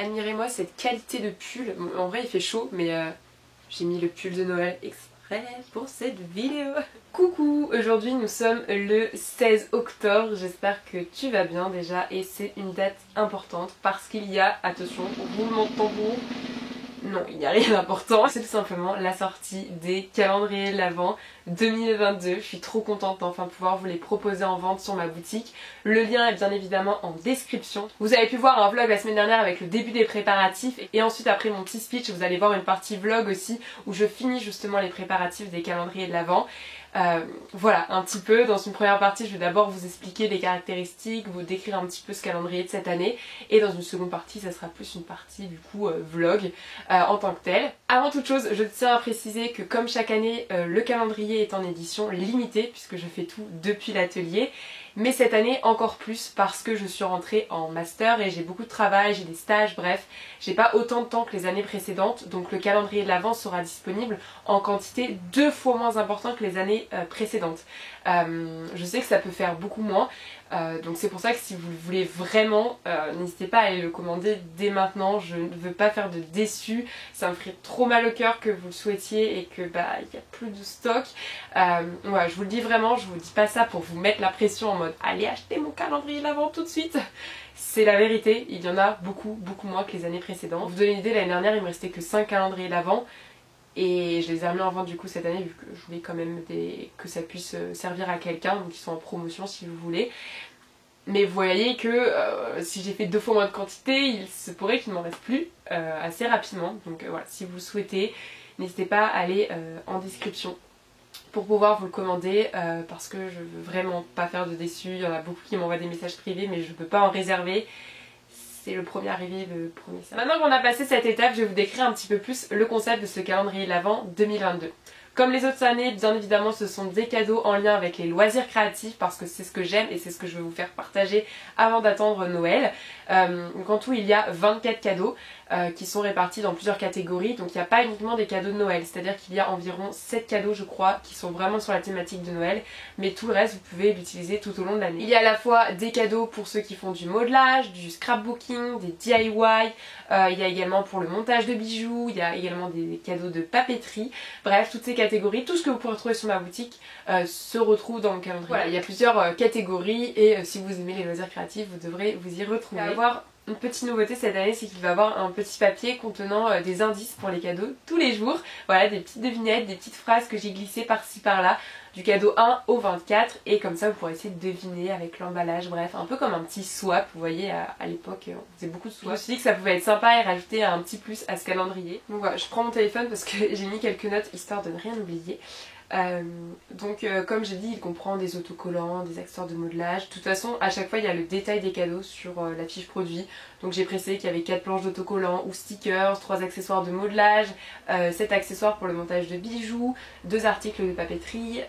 admirez-moi cette qualité de pull. En vrai il fait chaud mais j'ai mis le pull de Noël exprès pour cette vidéo. Coucou, aujourd'hui nous sommes le 16 octobre, j'espère que tu vas bien déjà et c'est une date importante parce qu'il y a, attention, roulement de tambour. Non, il n'y a rien d'important. C'est tout simplement la sortie des calendriers de l'Avent 2022. Je suis trop contente d'enfin pouvoir vous les proposer en vente sur ma boutique. Le lien est bien évidemment en description. Vous avez pu voir un vlog la semaine dernière avec le début des préparatifs. Et ensuite après mon petit speech, vous allez voir une partie vlog aussi où je finis justement les préparatifs des calendriers de l'Avent. Voilà, un petit peu. Dans une première partie, je vais d'abord vous expliquer les caractéristiques, vous décrire un petit peu ce calendrier de cette année. Et dans une seconde partie, ça sera plus une partie du coup vlog en tant que tel. Avant toute chose, je tiens à préciser que comme chaque année, le calendrier est en édition limitée puisque je fais tout depuis l'atelier. Mais cette année encore plus parce que je suis rentrée en master et j'ai beaucoup de travail, j'ai des stages, bref, j'ai pas autant de temps que les années précédentes, donc le calendrier de l'Avent sera disponible en quantité 2 fois moins importante que les années précédentes. Je sais que ça peut faire beaucoup moins, donc c'est pour ça que si vous le voulez vraiment, n'hésitez pas à aller le commander dès maintenant. Je ne veux pas faire de déçus, ça me ferait trop mal au cœur que vous le souhaitiez et que bah il n'y a plus de stock. Voilà, je vous le dis vraiment, je vous dis pas ça pour vous mettre la pression en mode allez acheter mon calendrier de l'Avent tout de suite. C'est la vérité, il y en a beaucoup moins que les années précédentes. Pour vous donner une idée, l'année dernière il me restait que 5 calendriers de l'Avent. Et je les ai amenés en vente du coup cette année vu que je voulais quand même que ça puisse servir à quelqu'un, donc ils sont en promotion si vous voulez. Mais vous voyez que si j'ai fait 2 fois moins de quantité, il se pourrait qu'il ne m'en reste plus assez rapidement. Donc voilà, si vous le souhaitez, n'hésitez pas à aller en description pour pouvoir vous le commander parce que je veux vraiment pas faire de déçus. Il y en a beaucoup qui m'envoient des messages privés mais je ne peux pas en réserver. C'est le premier arrivé, le premier servi. Maintenant qu'on a passé cette étape, je vais vous décrire un petit peu plus le concept de ce calendrier de l'Avent 2022. Comme les autres années, bien évidemment, ce sont des cadeaux en lien avec les loisirs créatifs parce que c'est ce que j'aime et c'est ce que je vais vous faire partager avant d'attendre Noël. Donc en tout, il y a 24 cadeaux qui sont répartis dans plusieurs catégories. Donc il n'y a pas uniquement des cadeaux de Noël, c'est-à-dire qu'il y a environ 7 cadeaux, je crois, qui sont vraiment sur la thématique de Noël. Mais tout le reste, vous pouvez l'utiliser tout au long de l'année. Il y a à la fois des cadeaux pour ceux qui font du modelage, du scrapbooking, des DIY. Il y a également pour le montage de bijoux, il y a également des cadeaux de papeterie. Bref, toutes ces catégories, tout ce que vous pourrez trouver sur ma boutique se retrouve dans le calendrier. Voilà, il y a plusieurs catégories et si vous aimez les loisirs créatifs, vous devrez vous y retrouver. Il va y avoir une petite nouveauté cette année, c'est qu'il va y avoir un petit papier contenant des indices pour les cadeaux tous les jours. Voilà, des petites devinettes, des petites phrases que j'ai glissées par-ci par-là, du cadeau 1 au 24, et comme ça vous pourrez essayer de deviner avec l'emballage, bref, un peu comme un petit swap, vous voyez, à l'époque on faisait beaucoup de swap. Je me suis dit que ça pouvait être sympa et rajouter un petit plus à ce calendrier. Donc voilà, je prends mon téléphone parce que j'ai mis quelques notes histoire de ne rien oublier. Comme j'ai dit, il comprend des autocollants, des accessoires de modelage. De toute façon, à chaque fois, il y a le détail des cadeaux sur la fiche produit. Donc j'ai précisé qu'il y avait 4 planches d'autocollants ou stickers, 3 accessoires de modelage, 7 accessoires pour le montage de bijoux, 2 articles de papeterie,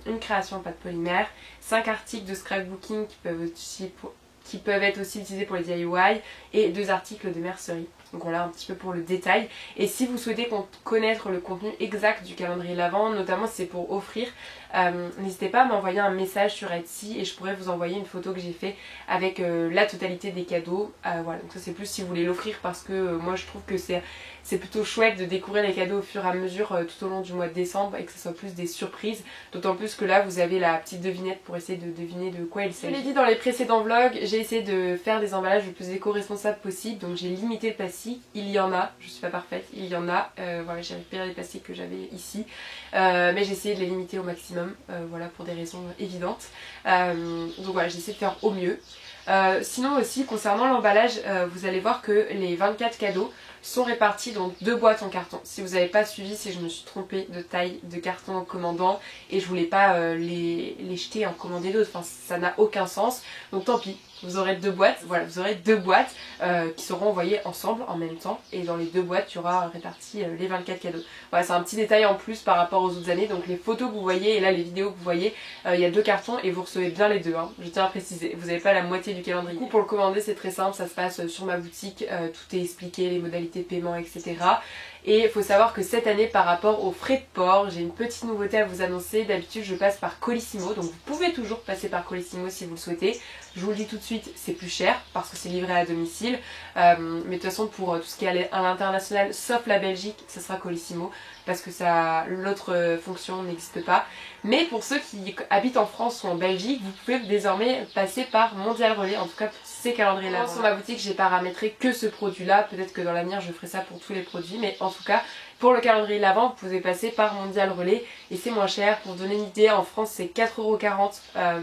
une création en pâte polymère, 5 articles de scrapbooking qui peuvent être aussi utilisés pour les DIY et 2 articles de mercerie. Donc voilà un petit peu pour le détail. Et si vous souhaitez connaître le contenu exact du calendrier de l'Avent, notamment si c'est pour offrir, n'hésitez pas à m'envoyer un message sur Etsy et je pourrais vous envoyer une photo que j'ai fait avec la totalité des cadeaux. Voilà, donc ça c'est plus si vous voulez l'offrir parce que moi je trouve que c'est plutôt chouette de découvrir les cadeaux au fur et à mesure tout au long du mois de décembre et que ce soit plus des surprises. D'autant plus que là vous avez la petite devinette pour essayer de deviner de quoi il s'agit. Je l'ai dit dans les précédents vlogs, j'ai essayé de faire des emballages le plus éco-responsables possible, donc j'ai limité le plastique. Il y en a, je suis pas parfaite, il y en a, voilà, j'ai récupéré les plastiques que j'avais ici, mais j'ai essayé de les limiter au maximum, voilà, pour des raisons évidentes. Donc voilà, j'ai essayé de faire au mieux. Sinon aussi, concernant l'emballage, vous allez voir que les 24 cadeaux sont répartis dans 2 boîtes en carton. Si vous n'avez pas suivi, c'est que je me suis trompée de taille de carton en commandant et je voulais pas les jeter et en commander d'autres, enfin ça n'a aucun sens, donc tant pis. Vous aurez 2 boîtes, voilà, vous aurez 2 boîtes qui seront envoyées ensemble en même temps et dans les 2 boîtes il y aura réparti les 24 cadeaux. Voilà, c'est un petit détail en plus par rapport aux autres années, donc les photos que vous voyez et là les vidéos que vous voyez, il y a 2 cartons et vous recevez bien les 2, hein. Je tiens à préciser, vous n'avez pas la moitié du calendrier. Du coup, pour le commander c'est très simple, ça se passe sur ma boutique, tout est expliqué, les modalités de paiement, etc. Et il faut savoir que cette année par rapport aux frais de port, j'ai une petite nouveauté à vous annoncer. D'habitude je passe par Colissimo, donc vous pouvez toujours passer par Colissimo si vous le souhaitez. Je vous le dis tout de suite, c'est plus cher parce que c'est livré à domicile. Mais de toute façon pour tout ce qui est à l'international, sauf la Belgique, ce sera Colissimo parce que l'autre fonction n'existe pas. Mais pour ceux qui habitent en France ou en Belgique, vous pouvez désormais passer par Mondial Relais, en tout cas pour ces calendriers-là. Sur ma boutique, j'ai paramétré que ce produit-là. Peut-être que dans l'avenir, je ferai ça pour tous les produits, mais en tout cas, pour le calendrier l'Avent, vous pouvez passer par Mondial Relais et c'est moins cher. Pour vous donner une idée, en France, c'est 4,40 €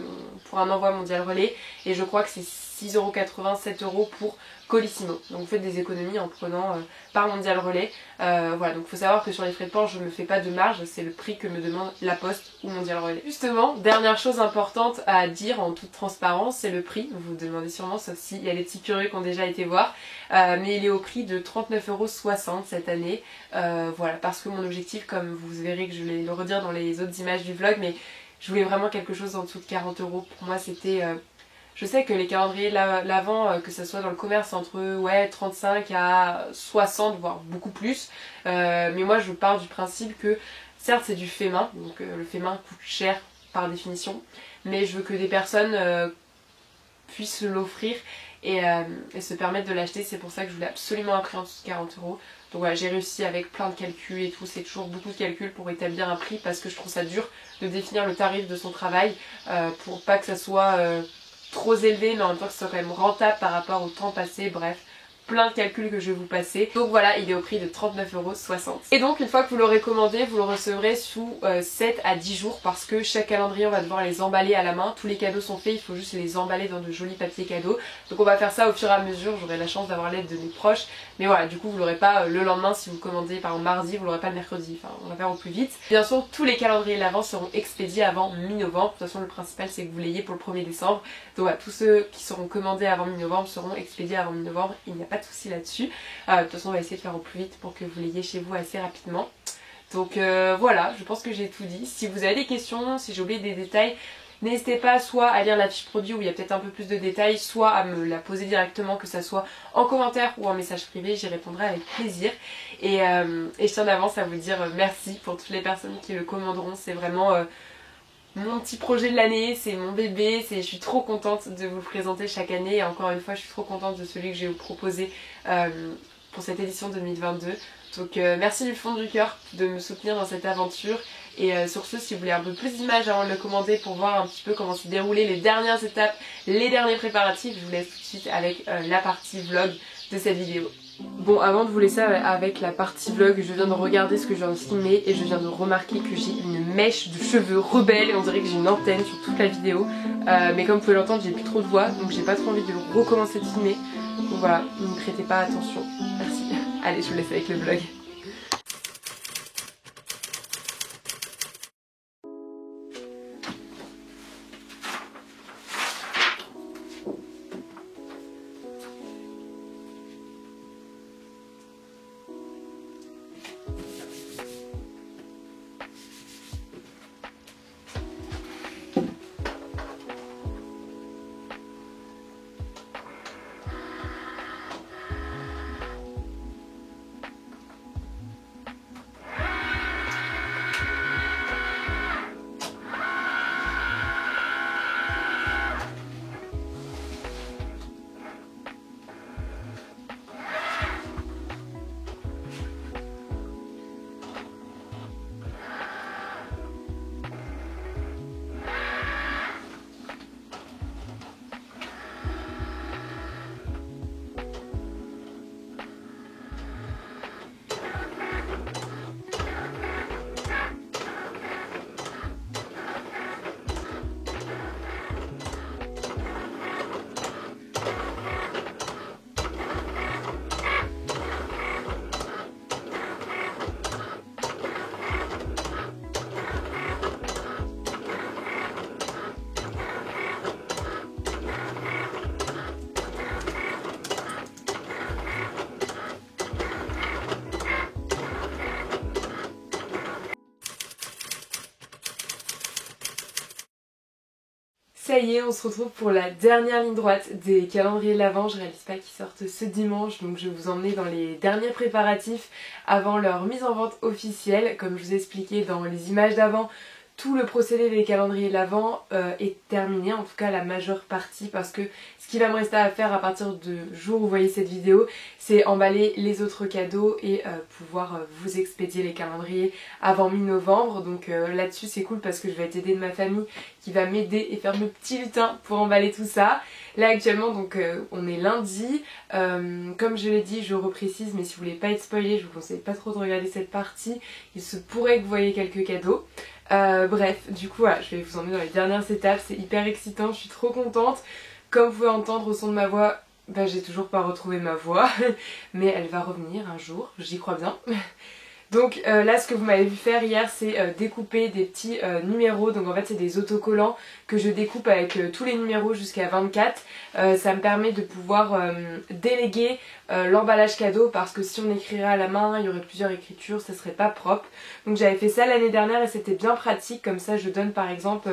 pour un envoi Mondial Relais et je crois que c'est 6,80 €, 7 € pour Colissimo. Donc vous faites des économies en prenant par Mondial Relais. Voilà, donc il faut savoir que sur les frais de port, je ne me fais pas de marge, c'est le prix que me demande La Poste ou Mondial Relais. Justement, dernière chose importante à dire en toute transparence, c'est le prix. Vous vous demandez sûrement, sauf s'il y a les petits curieux qui ont déjà été voir. Mais il est au prix de 39,60 € cette année. Voilà, parce que mon objectif, comme vous verrez que je vais le redire dans les autres images du vlog, mais je voulais vraiment quelque chose en dessous de 40 €. Pour moi, c'était... Je sais que les calendriers l'Avent, que ce soit dans le commerce, entre 35 à 60, voire beaucoup plus. Mais moi je pars du principe que certes c'est du fait main, donc le fait main coûte cher par définition, mais je veux que des personnes puissent l'offrir et se permettre de l'acheter. C'est pour ça que je voulais absolument un prix en dessous de 40 €. Donc voilà, j'ai réussi avec plein de calculs et tout, c'est toujours beaucoup de calculs pour établir un prix parce que je trouve ça dur de définir le tarif de son travail pour pas que ça soit... trop élevé mais en même temps que ce soit quand même rentable par rapport au temps passé, bref, plein de calculs que je vais vous passer. Donc voilà, il est au prix de 39,60 €. Et donc une fois que vous l'aurez commandé, vous le recevrez sous 7 à 10 jours parce que chaque calendrier on va devoir les emballer à la main. Tous les cadeaux sont faits, il faut juste les emballer dans de jolis papiers cadeaux. Donc on va faire ça au fur et à mesure, j'aurai la chance d'avoir l'aide de mes proches. Mais voilà, du coup vous l'aurez pas le lendemain si vous commandez par exemple mardi, vous l'aurez pas le mercredi, enfin on va faire au plus vite. Bien sûr tous les calendriers l'Avent seront expédiés avant mi-novembre, de toute façon le principal c'est que vous l'ayez pour le 1er décembre. Donc voilà, tous ceux qui seront commandés avant mi-novembre seront expédiés avant mi-novembre, il n'y a pas de souci là-dessus. De toute façon on va essayer de faire au plus vite pour que vous l'ayez chez vous assez rapidement. Donc voilà, je pense que j'ai tout dit. Si vous avez des questions, si j'ai oublié des détails, n'hésitez pas soit à lire la fiche produit où il y a peut-être un peu plus de détails, soit à me la poser directement, que ça soit en commentaire ou en message privé, j'y répondrai avec plaisir. Et je tiens d'avance à vous dire merci pour toutes les personnes qui le commanderont, c'est vraiment... mon petit projet de l'année, c'est mon bébé, je suis trop contente de vous le présenter chaque année et encore une fois je suis trop contente de celui que je vais vous proposer pour cette édition 2022. Donc merci du fond du cœur de me soutenir dans cette aventure et sur ce, si vous voulez un peu plus d'images avant de le commander pour voir un petit peu comment se déroulaient les dernières étapes, les derniers préparatifs, je vous laisse tout de suite avec la partie vlog de cette vidéo. Bon, avant de vous laisser avec la partie vlog, je viens de regarder ce que je viens de filmer et je viens de remarquer que j'ai une mèche de cheveux rebelle et on dirait que j'ai une antenne sur toute la vidéo. Mais comme vous pouvez l'entendre, j'ai plus trop de voix, donc j'ai pas trop envie de recommencer de filmer. Donc voilà, ne prêtez pas attention. Merci. Allez, je vous laisse avec le vlog. Ça y est, on se retrouve pour la dernière ligne droite des calendriers de l'Avent. Je réalise pas qu'ils sortent ce dimanche, donc je vais vous emmener dans les derniers préparatifs avant leur mise en vente officielle. Comme je vous ai expliqué dans les images d'avant, tout le procédé des calendriers de l'Avent est terminé, en tout cas la majeure partie, parce que ce qui va me rester à faire à partir du jour où vous voyez cette vidéo, c'est emballer les autres cadeaux et pouvoir vous expédier les calendriers avant mi-novembre. Donc là-dessus c'est cool parce que je vais être aidée de ma famille qui va m'aider et faire le petit lutin pour emballer tout ça. Là actuellement donc on est lundi, comme je l'ai dit, je reprécise, mais si vous voulez pas être spoilé, je vous conseille pas trop de regarder cette partie. Il se pourrait que vous voyez quelques cadeaux. Bref, du coup voilà, je vais vous emmener dans les dernières étapes, c'est hyper excitant, je suis trop contente. Comme vous pouvez entendre au son de ma voix, bah, j'ai toujours pas retrouvé ma voix, mais elle va revenir un jour, j'y crois bien. Donc là ce que vous m'avez vu faire hier c'est découper des petits numéros, donc en fait c'est des autocollants que je découpe avec tous les numéros jusqu'à 24. Ça me permet de pouvoir déléguer l'emballage cadeau parce que si on écrirait à la main il y aurait plusieurs écritures, ça serait pas propre. Donc j'avais fait ça l'année dernière et c'était bien pratique, comme ça je donne par exemple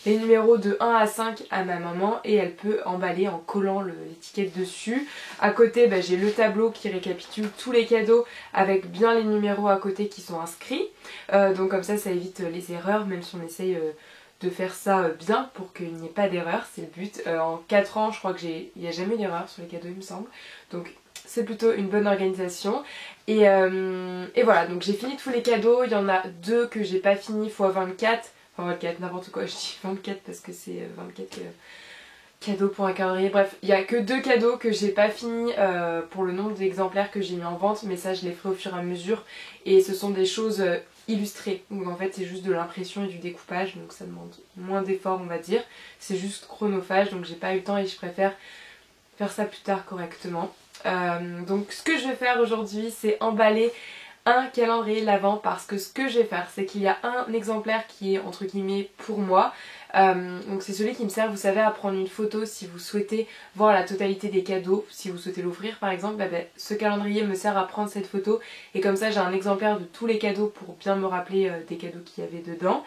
les numéros de 1 à 5 à ma maman et elle peut emballer en collant l'étiquette dessus. À côté bah, j'ai le tableau qui récapitule tous les cadeaux avec bien les numéros à côté qui sont inscrits. Donc comme ça évite les erreurs, même si on essaye de faire ça bien pour qu'il n'y ait pas d'erreur, c'est le but. En 4 ans je crois qu'il n'y a jamais eu d'erreur sur les cadeaux il me semble. Donc c'est plutôt une bonne organisation. Et voilà, donc j'ai fini tous les cadeaux, il y en a 2 que j'ai pas fini x 24. Enfin 24, n'importe quoi, je dis 24 parce que c'est 24 cadeaux pour un calendrier. Bref, il n'y a que 2 cadeaux que j'ai pas fini pour le nombre d'exemplaires que j'ai mis en vente, mais ça je les ferai au fur et à mesure. Et ce sont des choses illustrées, donc en fait c'est juste de l'impression et du découpage, donc ça demande moins d'efforts on va dire. C'est juste chronophage, donc j'ai pas eu le temps et je préfère faire ça plus tard correctement. Donc ce que je vais faire aujourd'hui c'est emballer un calendrier de l'Avent, parce que ce que je vais faire c'est qu'il y a un exemplaire qui est entre guillemets pour moi. Donc c'est celui qui me sert, vous savez, à prendre une photo si vous souhaitez voir la totalité des cadeaux, si vous souhaitez l'offrir par exemple. Ce calendrier me sert à prendre cette photo et comme ça j'ai un exemplaire de tous les cadeaux pour bien me rappeler des cadeaux qu'il y avait dedans.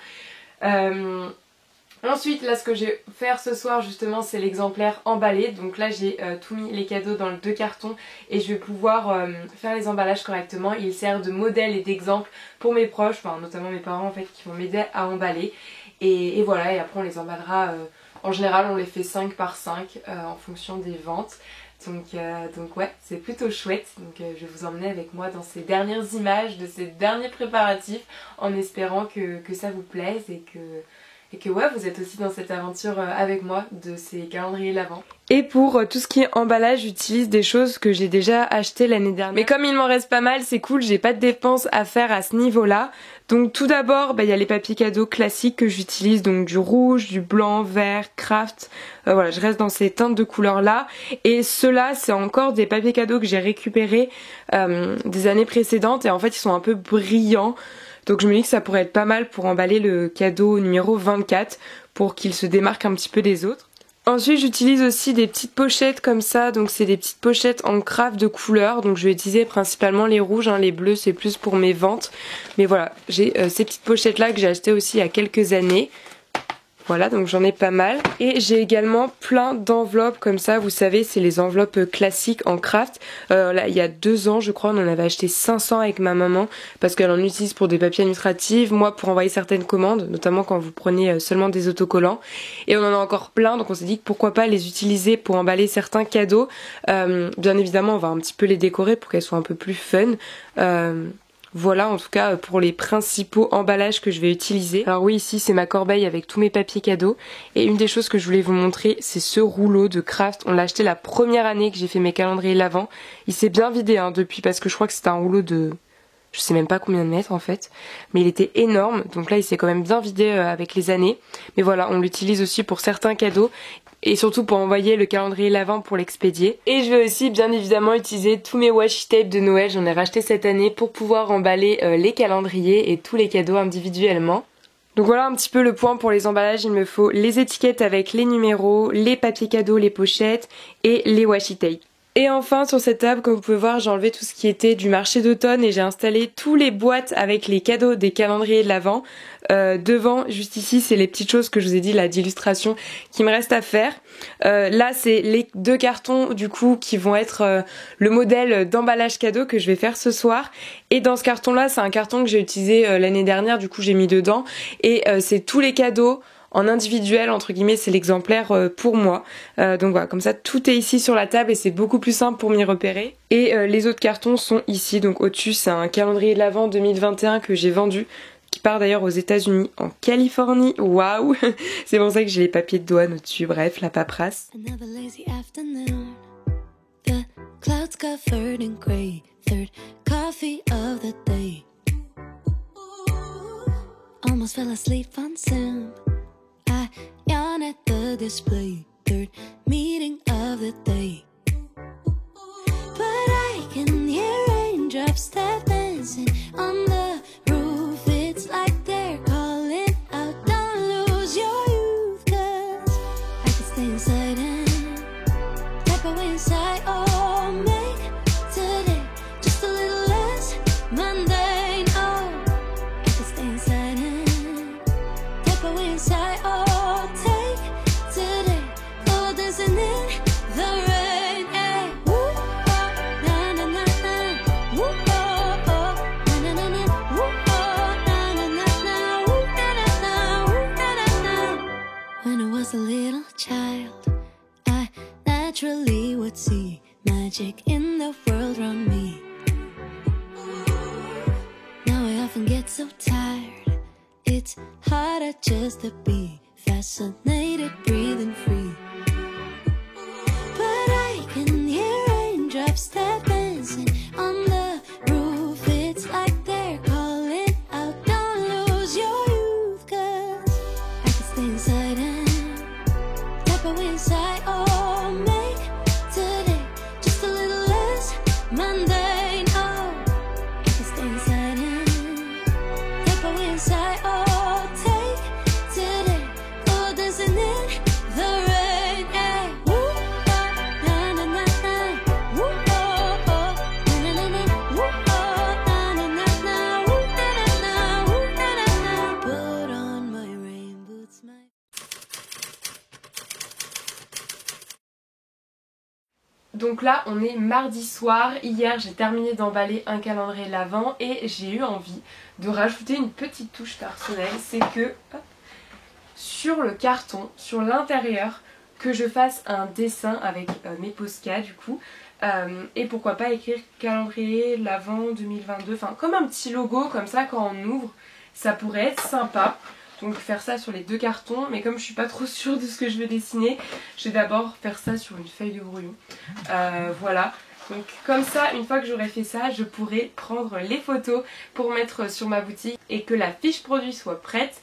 Ensuite là ce que je vais faire ce soir justement c'est l'exemplaire emballé. Donc là j'ai tout mis les cadeaux dans le 2 cartons et je vais pouvoir faire les emballages correctement. Il sert de modèle et d'exemple pour mes proches, enfin notamment mes parents en fait qui vont m'aider à emballer. Et voilà, et après on les emballera, en général on les fait 5 par 5 en fonction des ventes. Donc ouais, c'est plutôt chouette. Donc je vais vous emmener avec moi dans ces dernières images de ces derniers préparatifs en espérant que ça vous plaise et que ouais, vous êtes aussi dans cette aventure avec moi de ces calendriers de l'Avent. Et pour tout ce qui est emballage, j'utilise des choses que j'ai déjà achetées l'année dernière. Mais comme il m'en reste pas mal, c'est cool, j'ai pas de dépenses à faire à ce niveau-là. Donc tout d'abord, il y a les papiers cadeaux classiques que j'utilise, donc du rouge, du blanc, vert, craft. Voilà, je reste dans ces teintes de couleurs là. Et ceux-là, c'est encore des papiers cadeaux que j'ai récupérés des années précédentes et en fait ils sont un peu brillants. Donc je me dis que ça pourrait être pas mal pour emballer le cadeau numéro 24 pour qu'il se démarque un petit peu des autres. Ensuite j'utilise aussi des petites pochettes comme ça, donc c'est des petites pochettes en craft de couleurs, donc je vais utiliser principalement les rouges, hein, les bleus c'est plus pour mes ventes. Mais voilà, j'ai ces petites pochettes là que j'ai achetées aussi il y a quelques années. Voilà, donc j'en ai pas mal. Et j'ai également plein d'enveloppes comme ça, vous savez, c'est les enveloppes classiques en craft. Là, il y a 2 ans, je crois, on en avait acheté 500 avec ma maman parce qu'elle en utilise pour des papiers administratifs, moi pour envoyer certaines commandes, notamment quand vous prenez seulement des autocollants. Et on en a encore plein, donc on s'est dit que pourquoi pas les utiliser pour emballer certains cadeaux. Bien évidemment, on va un petit peu les décorer pour qu'elles soient un peu plus fun. Voilà en tout cas pour les principaux emballages que je vais utiliser. Alors oui, ici c'est ma corbeille avec tous mes papiers cadeaux. Et une des choses que je voulais vous montrer, c'est ce rouleau de craft. On l'a acheté la première année que j'ai fait mes calendriers l'Avent. Il s'est bien vidé depuis parce que je crois que c'était un rouleau de... je sais même pas combien de mètres en fait. Mais il était énorme, donc là il s'est quand même bien vidé avec les années. Mais voilà, on l'utilise aussi pour certains cadeaux. Et surtout pour envoyer le calendrier l'Avent pour l'expédier. Et je vais aussi bien évidemment utiliser tous mes washi tape de Noël, j'en ai racheté cette année pour pouvoir emballer les calendriers et tous les cadeaux individuellement. Donc voilà un petit peu le point pour les emballages, il me faut les étiquettes avec les numéros, les papiers cadeaux, les pochettes et les washi tape. Et enfin sur cette table, comme vous pouvez voir, j'ai enlevé tout ce qui était du marché d'automne et j'ai installé tous les boîtes avec les cadeaux des calendriers de l'Avent. Devant, juste ici, c'est les petites choses que je vous ai dit là d'illustration qui me reste à faire. Là c'est les 2 cartons du coup qui vont être le modèle d'emballage cadeau que je vais faire ce soir. Et dans ce carton là, c'est un carton que j'ai utilisé l'année dernière, du coup j'ai mis dedans. Et c'est tous les cadeaux en individuel, entre guillemets, c'est l'exemplaire pour moi. Donc voilà, comme ça tout est ici sur la table et c'est beaucoup plus simple pour m'y repérer. Et les autres cartons sont ici, donc au-dessus c'est un calendrier de l'Avent 2021 que j'ai vendu, qui part d'ailleurs aux États-Unis, en Californie. Waouh. C'est pour ça que j'ai les papiers de douane au-dessus, bref, la paperasse. Almost fell asleep on Zoom. I yawn at the display. 3rd meeting of the day. But I can hear raindrops that dancing on the roof. It's like they're calling out, don't lose your youth. 'Cause I could stay inside and type away inside. Oh, make today just a little less mundane. Oh, I could stay inside and type away inside. Oh, take today, oh, dancing in the rain. Hey, woo, oh, na na na na, woo, oh, oh, na na na, woo, oh, na na na na, woo, na na na, woo, na na na. When I was a little child, I naturally would see magic in the world around me. Now I often get so tired, it's harder just to be fascinated, breathing free. But I can hear raindrops that dancing on the roof. It's like they're calling out, don't lose your youth. 'Cause I can stay inside and type away inside. Oh, make today just a little less mundane. Oh, I can stay inside and type away inside. Oh, take today, oh, dancing in the rain. Hey, woo, oh, na na na na, woo, oh, oh, na na na, woo, oh, na na na na, woo, na na na, woo, na na na. Put on my rain boots, my... Donc là on est mardi soir, hier j'ai terminé d'emballer un calendrier de l'Avent et j'ai eu envie de rajouter une petite touche personnelle, c'est que hop, sur le carton, sur l'intérieur, que je fasse un dessin avec mes Posca du coup, et pourquoi pas écrire calendrier l'Avent 2022, enfin comme un petit logo comme ça quand on ouvre, ça pourrait être sympa. Donc faire ça sur les 2 cartons, mais comme je suis pas trop sûre de ce que je vais dessiner, je vais d'abord faire ça sur une feuille de brouillon. Voilà, donc comme ça, une fois que j'aurai fait ça, je pourrai prendre les photos pour mettre sur ma boutique et que la fiche produit soit prête.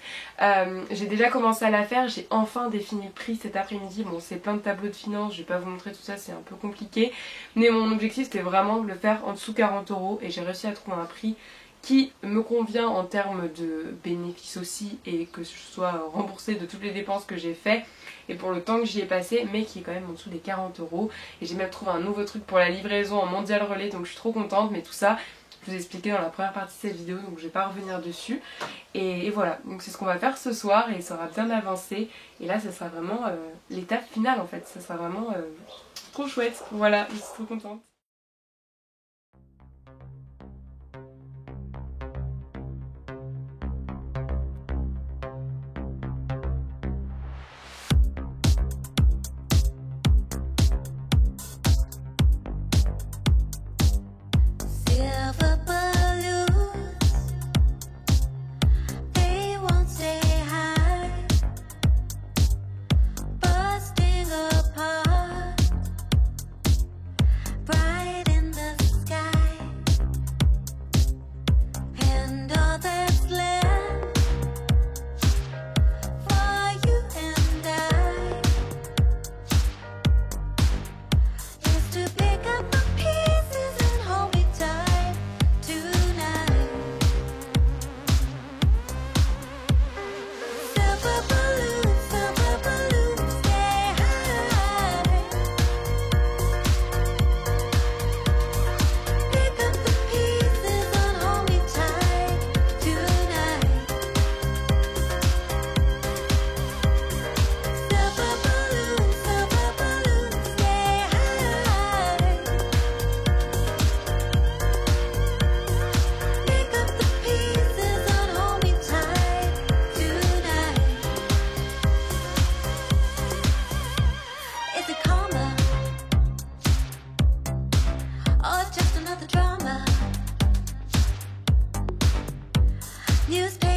J'ai déjà commencé à la faire, j'ai enfin défini le prix cet après-midi. Bon, c'est plein de tableaux de finances, je vais pas vous montrer tout ça, c'est un peu compliqué. Mais mon objectif c'était vraiment de le faire en dessous 40 € et j'ai réussi à trouver un prix qui me convient en termes de bénéfices aussi et que je sois remboursée de toutes les dépenses que j'ai fait et pour le temps que j'y ai passé, mais qui est quand même en dessous des 40 €. Et j'ai même trouvé un nouveau truc pour la livraison en mondial relais, donc je suis trop contente. Mais tout ça je vous ai expliqué dans la première partie de cette vidéo, donc je vais pas revenir dessus. Et voilà, donc c'est ce qu'on va faire ce soir et ça aura bien avancé. Et là ça sera vraiment l'étape finale en fait, ça sera vraiment trop chouette. Voilà, je suis trop contente. Bright Newspaper